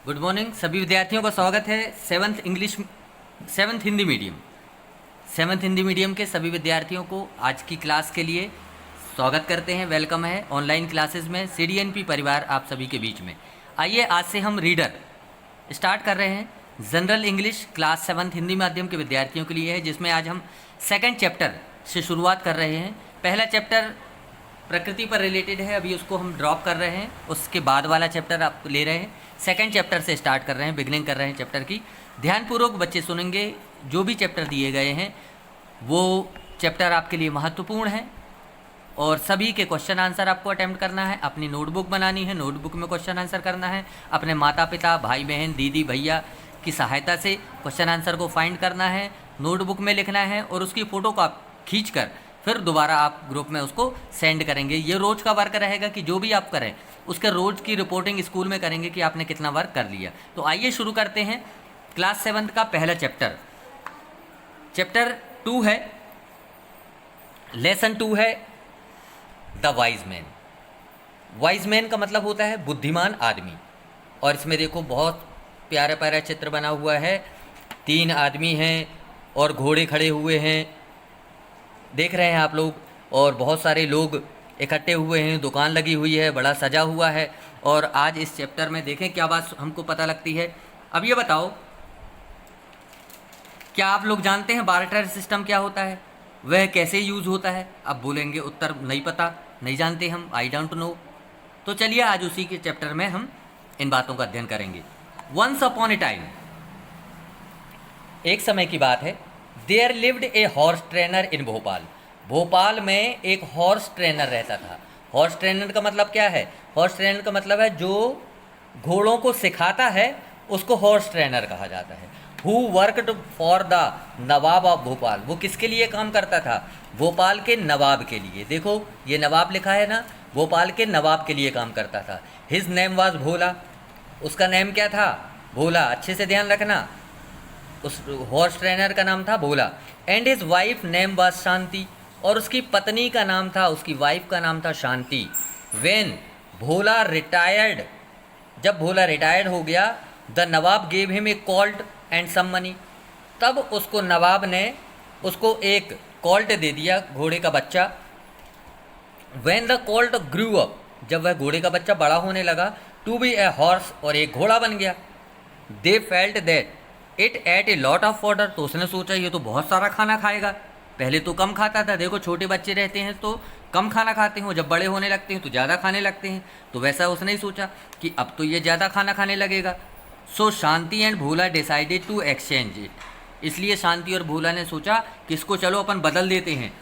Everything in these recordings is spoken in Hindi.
गुड मॉर्निंग सभी विद्यार्थियों का स्वागत है सेवन्थ हिंदी मीडियम के सभी विद्यार्थियों को आज की क्लास के लिए स्वागत करते हैं। वेलकम है ऑनलाइन क्लासेस में सीडीएनपी परिवार आप सभी के बीच में। आइए आज से हम रीडर स्टार्ट कर रहे हैं। जनरल इंग्लिश क्लास 7 हिंदी माध्यम के विद्यार्थियों के लिए है, जिसमें आज हम सेकंड चैप्टर से शुरुआत कर रहे हैं। पहला चैप्टर प्रकृति पर रिलेटेड है, अभी उसको हम ड्रॉप कर रहे हैं। उसके बाद वाला चैप्टर आप ले रहे हैं, सेकंड चैप्टर से स्टार्ट कर रहे हैं, बिगनिंग कर रहे हैं चैप्टर की। ध्यानपूर्वक बच्चे सुनेंगे, जो भी चैप्टर दिए गए हैं वो चैप्टर आपके लिए महत्वपूर्ण है और सभी के क्वेश्चन आंसर आपको अटेम्प्ट करना है। अपनी नोटबुक बनानी है, नोटबुक में क्वेश्चन आंसर करना है। अपने माता पिता, भाई बहन, दीदी भैया की सहायता से क्वेश्चन आंसर को फाइंड करना है, नोटबुक में लिखना है और उसकी फ़ोटो को आप खींच कर फिर दोबारा आप ग्रुप में उसको सेंड करेंगे। ये रोज़ का वर्क रहेगा कि जो भी आप करें उसके रोज़ की रिपोर्टिंग स्कूल में करेंगे कि आपने कितना वर्क कर लिया। तो आइए शुरू करते हैं क्लास 7 का पहला चैप्टर। चैप्टर 2 है, लेसन 2 है the wise man. Wise man का मतलब होता है बुद्धिमान आदमी। और इसमें देखो बहुत प्यारा प्यारा चित्र बना हुआ है। 3 आदमी हैं और घोड़े खड़े हुए हैं, देख रहे हैं आप लोग, और बहुत सारे लोग इकट्ठे हुए हैं, दुकान लगी हुई है, बड़ा सजा हुआ है। और आज इस चैप्टर में देखें क्या बात हमको पता लगती है। अब ये बताओ, क्या आप लोग जानते हैं बार्टर सिस्टम क्या होता है, वह कैसे यूज़ होता है? अब बोलेंगे उत्तर नहीं पता, नहीं जानते हम, आई डोंट नो। तो चलिए आज उसी के चैप्टर में हम इन बातों का अध्ययन करेंगे। वंस अपॉन ए टाइम, एक समय की बात है, there lived a horse trainer in Bhopal. Bhopal में एक हॉर्स ट्रेनर रहता था। हॉर्स ट्रेनर का मतलब क्या है? हॉर्स ट्रेनर का मतलब है जो घोड़ों को सिखाता है, उसको हॉर्स ट्रेनर कहा जाता है। Who worked for the Nawab of Bhopal. वो किसके लिए काम करता था? भोपाल के नवाब के लिए। देखो ये नवाब लिखा है ना, भोपाल के नवाब के लिए काम करता था। हिज नेम वाज भोला। उसका नेम क्या था? भोला। अच्छे से ध्यान रखना, उस हॉर्स ट्रेनर का नाम था Bhola. And his wife name was Shanti. और उसकी पत्नी का नाम था, उसकी वाइफ का नाम था शांति। व्हेन भोला रिटायर्ड, जब भोला रिटायर्ड हो गया, the nawab gave him a colt and some money. तब उसको नवाब ने उसको एक कॉल्ट दे दिया, घोड़े का बच्चा। When the Colt grew up, जब वह घोड़े का बच्चा बड़ा होने लगा, टू बी ए हॉर्स, और एक घोड़ा बन गया। They felt that it at A lot of order. तो उसने सोचा ये तो बहुत सारा खाना खाएगा। पहले तो कम खाता था, देखो छोटे बच्चे रहते हैं तो कम खाना खाते हैं, जब बड़े होने लगते हैं तो ज़्यादा खाने लगते हैं। तो वैसा उसने ही सोचा कि अब तो ये ज़्यादा खाना खाने लगेगा। So Shanti and Bhola decided to exchange it. इसलिए शांति और भोला ने सोचा कि इसको चलो अपन बदल देते हैं,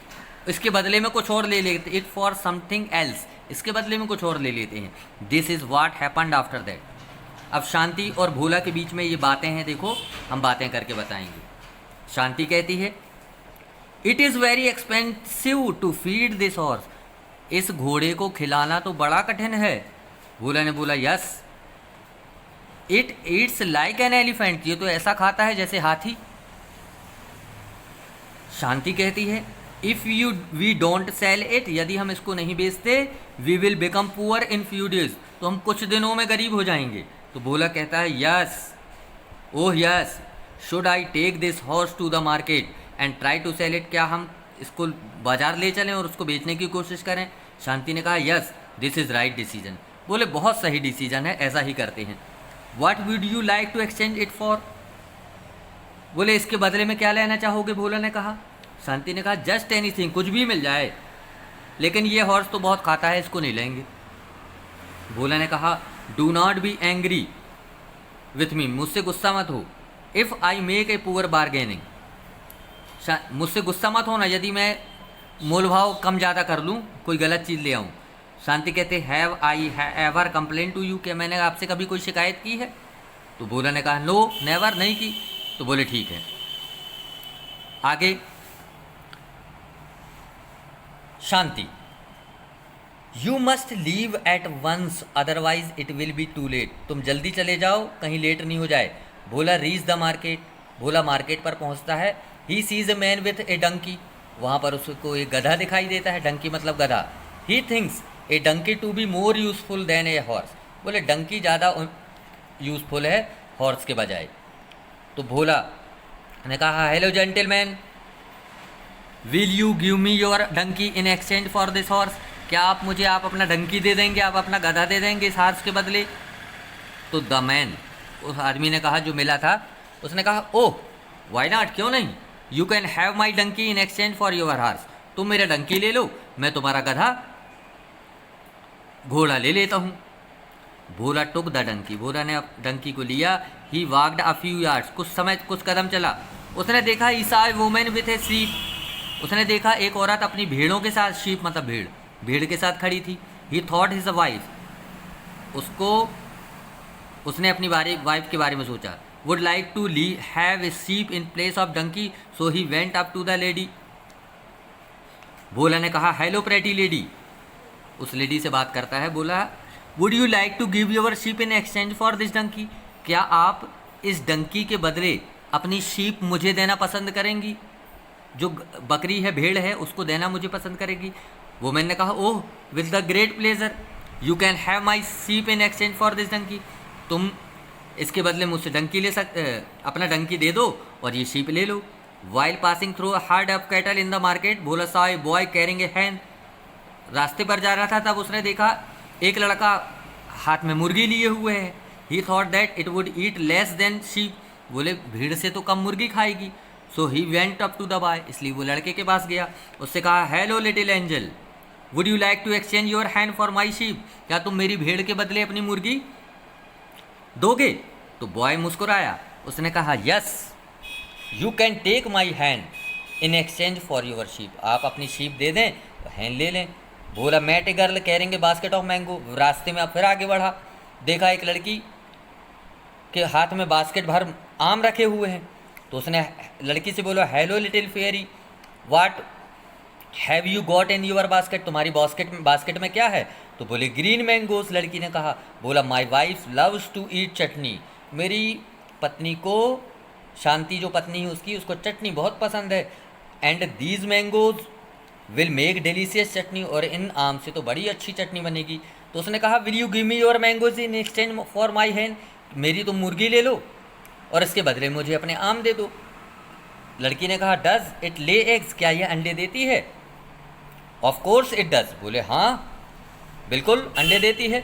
इसके बदले में कुछ और ले लेते, इट फॉर समथिंग एल्स, इसके बदले में कुछ और ले लेते हैं। This is what happened after that. अब शांति और भोला के बीच में ये बातें हैं, देखो हम बातें करके बताएंगे। शांति कहती है, it is very expensive to feed this horse. इस घोड़े को खिलाना तो बड़ा कठिन है। भोला ने बोला, yes it eats like an elephant. ये तो ऐसा खाता है जैसे हाथी। शांति कहती है, if we don't sell it, यदि हम इसको नहीं बेचते, we will become poor in few days, तो हम कुछ दिनों में गरीब हो जाएंगे। तो भोला कहता है, yes oh yes, should I take this horse to the market and try to sell it. क्या हम इसको बाजार ले चलें और उसको बेचने की कोशिश करें? शांति ने कहा, yes this is right decision. बोले बहुत सही डिसीजन है, ऐसा ही करते हैं। What would you like to exchange it for. बोले इसके बदले में क्या लेना चाहोगे? भोला ने कहा। शांति ने कहा, जस्ट एनीथिंग, कुछ भी मिल जाए, लेकिन ये हॉर्स तो बहुत खाता है, इसको नहीं लेंगे। भोला ने कहा, do not be angry with me, मुझसे गुस्सा मत हो। If I make a poor bargaining, मुझसे गुस्सा मत होना यदि मैं मोल भाव कम ज़्यादा कर लूँ, कोई गलत चीज़ ले आऊँ। शांति कहते, have I ever complain to you, क्या मैंने आपसे कभी कोई शिकायत की है? तो भोला ने कहा, नो नेवर, नहीं की। तो बोले ठीक है। आगे Shanti, you must leave at once otherwise it will be too late. तुम जल्दी चले जाओ, कहीं लेट नहीं हो जाए। Bhola reach the market, Bhola market पर पहुंचता है। He sees a man with a donkey, वहाँ पर उसको एक गधा दिखाई देता है, डंकी मतलब गधा। He thinks a donkey to be more useful than a horse. बोले डंकी ज़्यादा यूज़फुल है हॉर्स के बजाय। तो भोला ने कहा hello gentleman, will you give me your donkey in exchange for this horse, क्या आप मुझे आप अपना डंकी दे देंगे, आप अपना गधा दे देंगे इस हॉर्स के बदले। तो द मैन, उस आदमी ने कहा जो मिला था, उसने कहा ओह वाई नॉट, क्यों नहीं, you can have my donkey in exchange for your horse, तुम मेरा डंकी ले लो, मैं तुम्हारा गधा घोड़ा ले लेता हूँ। भोला टुक द डंकी, भोला ने डंकी को लिया। ही वॉक्ड अ फ्यू यार्ड्स, कुछ समय कुछ कदम चला। उसने देखा he saw a woman with a sheep, उसने देखा एक औरत अपनी भेड़ों के साथ, शीप मतलब भेड़, भेड़ के साथ खड़ी थी। ही थॉट हिज वाइफ, उसने अपनी वाइफ के बारे में सोचा। Would like to have a sheep in place of donkey, so he went up to the lady. Bhola ने कहा हेलो प्रेटी लेडी, उस लेडी से बात करता है। बोला would you like to give your sheep in exchange for this donkey, क्या आप इस डंकी के बदले अपनी शीप मुझे देना पसंद करेंगी, जो बकरी है, भेड़ है, उसको देना मुझे पसंद करेगी। वो मैंने कहा oh with the great pleasure, you can have my sheep in exchange for this donkey, तुम इसके बदले मुझसे डंकी ले सकते, अपना डंकी दे दो और ये शीप ले लो। While passing through herd of cattle in the market, Bhola saw a boy carrying a hen, रास्ते पर जा रहा था तब उसने देखा एक लड़का हाथ में मुर्गी लिए हुए है। He thought that it would eat less than sheep, बोले भीड़ से तो कम मुर्गी खाएगी। So he went up to the boy, इसलिए वो लड़के के पास गया, उससे कहा hello little angel, would you like to exchange your hen for my sheep, क्या तुम मेरी भेड़ के बदले अपनी मुर्गी दोगे। तो बॉय मुस्कुराया, उसने कहा yes you can take my hand in exchange for your sheep, आप अपनी शीप दे दें तो हैंड ले लें। बोला met a girl carrying a basket of mango, रास्ते में अब फिर आगे बढ़ा, देखा एक लड़की के हाथ में बास्केट भर आम रखे हुए हैं। तो उसने लड़की से बोला hello little fairy, what have you got in your basket, तुम्हारी बास्केट में क्या है। तो बोले ग्रीन मैंगोस, लड़की ने कहा। बोला my wife loves to eat chutney, मेरी पत्नी को, शांति जो पत्नी है उसकी, उसको चटनी बहुत पसंद है। And these mangoes will make delicious chutney, और इन आम से तो बड़ी अच्छी चटनी बनेगी। तो उसने कहा will you give me your mangoes in exchange for my hand, मेरी तो मुर्गी ले लो और इसके बदले मुझे अपने आम दे दो। लड़की ने कहा डज इट ले एग्स, क्या यह अंडे देती है। ऑफ कोर्स इट डज, बोले हाँ बिल्कुल अंडे देती है।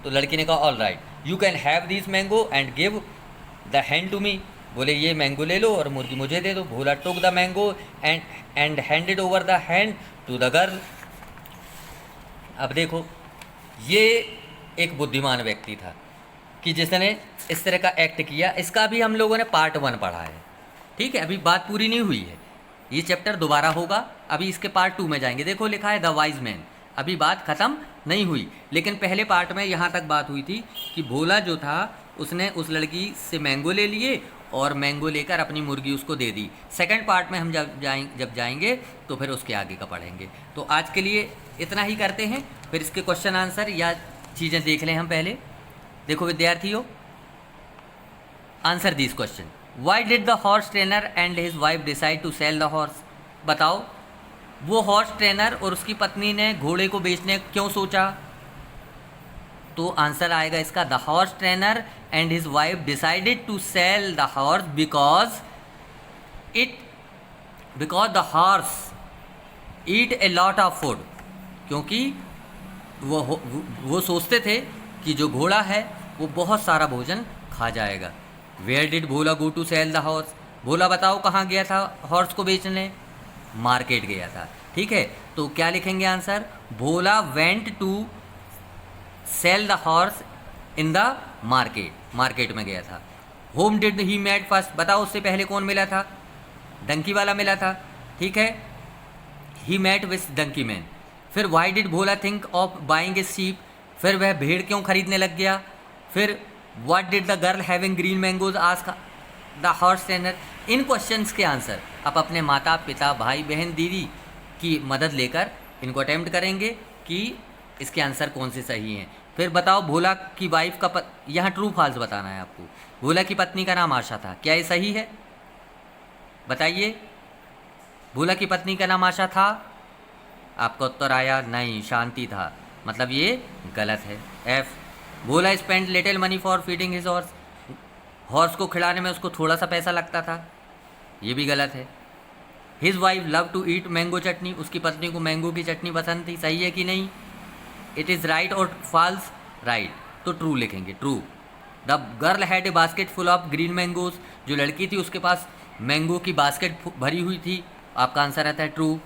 तो लड़की ने कहा all right you can have this mango and give the hand to me, बोले ये मैंगो ले लो और मुर्गी मुझे दे दो। Bhola took the mango and handed over the hand to the girl. अब देखो ये एक बुद्धिमान व्यक्ति था कि जिसने इस तरह का एक्ट किया। इसका भी हम लोगों ने पार्ट 1 पढ़ा है, ठीक है, अभी बात पूरी नहीं हुई है, ये चैप्टर दोबारा होगा, अभी इसके पार्ट 2 में जाएंगे। देखो लिखा है द वाइज मैन, अभी बात ख़त्म नहीं हुई, लेकिन पहले पार्ट में यहाँ तक बात हुई थी कि भोला जो था उसने उस लड़की से मैंगो ले लिए और मैंगो लेकर अपनी मुर्गी उसको दे दी। सेकंड पार्ट में हम जब जाएंगे तो फिर उसके आगे का पढ़ेंगे। तो आज के लिए इतना ही करते हैं, फिर इसके क्वेश्चन आंसर या चीज़ें देख लें हम पहले। देखो विद्यार्थियों, answer this question, why did the horse trainer and his wife decide to sell the horse. बताओ वो हॉर्स ट्रेनर और उसकी पत्नी ने घोड़े को बेचने क्यों सोचा। तो आंसर आएगा इसका the horse trainer and his wife decided to sell the horse because the horse eat a lot of food, क्योंकि वो सोचते थे कि जो घोड़ा है वो बहुत सारा भोजन खा जाएगा। Where did Bhola go to sell the horse, Bhola बताओ कहाँ गया था हॉर्स को बेचने, मार्केट गया था, ठीक है। तो क्या लिखेंगे answer, Bhola went to sell the horse in the market, market में गया था। Whom did he met first, बताओ उससे पहले कौन मिला था, डंकी वाला मिला था, ठीक है, he met with donkey man. फिर why did Bhola think of buying a sheep, फिर वह भेड़ क्यों खरीदने लग गया। फिर what did the girl having green mangoes ask the horse trainer. इन क्वेश्चंस के आंसर आप अपने माता पिता भाई बहन दीदी की मदद लेकर इनको अटेम्प्ट करेंगे कि इसके आंसर कौन से सही हैं। फिर बताओ भोला की वाइफ का यहाँ ट्रू फॉल्स बताना है आपको। भोला की पत्नी का नाम आशा था, क्या ये सही है, बताइए। भोला की पत्नी का नाम आशा था, आपका उत्तर आया नहीं, शांति था, मतलब ये गलत है। F. Bhola spend little money for feeding his horse, horse को खिलाने में उसको थोड़ा सा पैसा लगता था, ये भी गलत है। His wife love to eat mango chutney, उसकी पत्नी को मैंगो की चटनी पसंद थी, सही है कि नहीं? इट इज़ राइट और फॉल्स? राइट, तो ट्रू लिखेंगे, true. The girl had a basket full of green mangoes, जो लड़की थी उसके पास मैंगो की बास्केट भरी हुई थी, आपका आंसर रहता है true.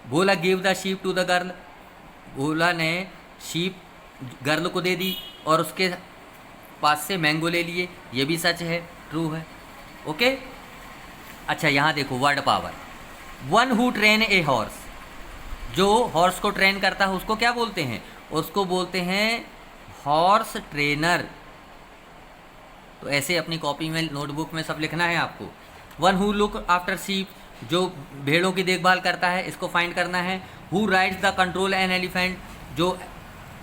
Bhola give the sheep to the girl, Bhola ने शीप गर्ल को दे दी और उसके पास से मैंगो ले लिए, ये भी सच है, ट्रू है। ओके, अच्छा यहाँ देखो word power. One who train a horse, जो हॉर्स को ट्रेन करता है उसको क्या बोलते हैं? उसको बोलते हैं हॉर्स ट्रेनर। तो ऐसे अपनी कॉपी में नोटबुक में सब लिखना है आपको। One who look after sheep, जो भेड़ों की देखभाल करता है, इसको फाइंड करना है। Who rides the control an elephant, जो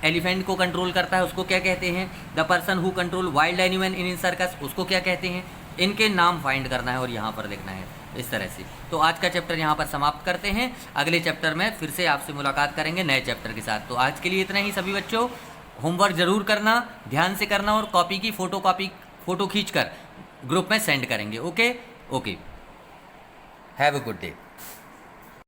एलिफेंट को कंट्रोल करता है उसको क्या कहते हैं? The person who control wild animal in circus, उसको क्या कहते हैं? इनके नाम फाइंड करना है और यहाँ पर लिखना है इस तरह से। तो आज का चैप्टर यहाँ पर समाप्त करते हैं, अगले चैप्टर में फिर से आपसे मुलाकात करेंगे नए चैप्टर के साथ। तो आज के लिए इतना ही सभी बच्चों, होमवर्क ज़रूर करना, ध्यान से करना और कॉपी की फ़ोटो खींचकर ग्रुप में सेंड करेंगे। Okay okay, have a good day.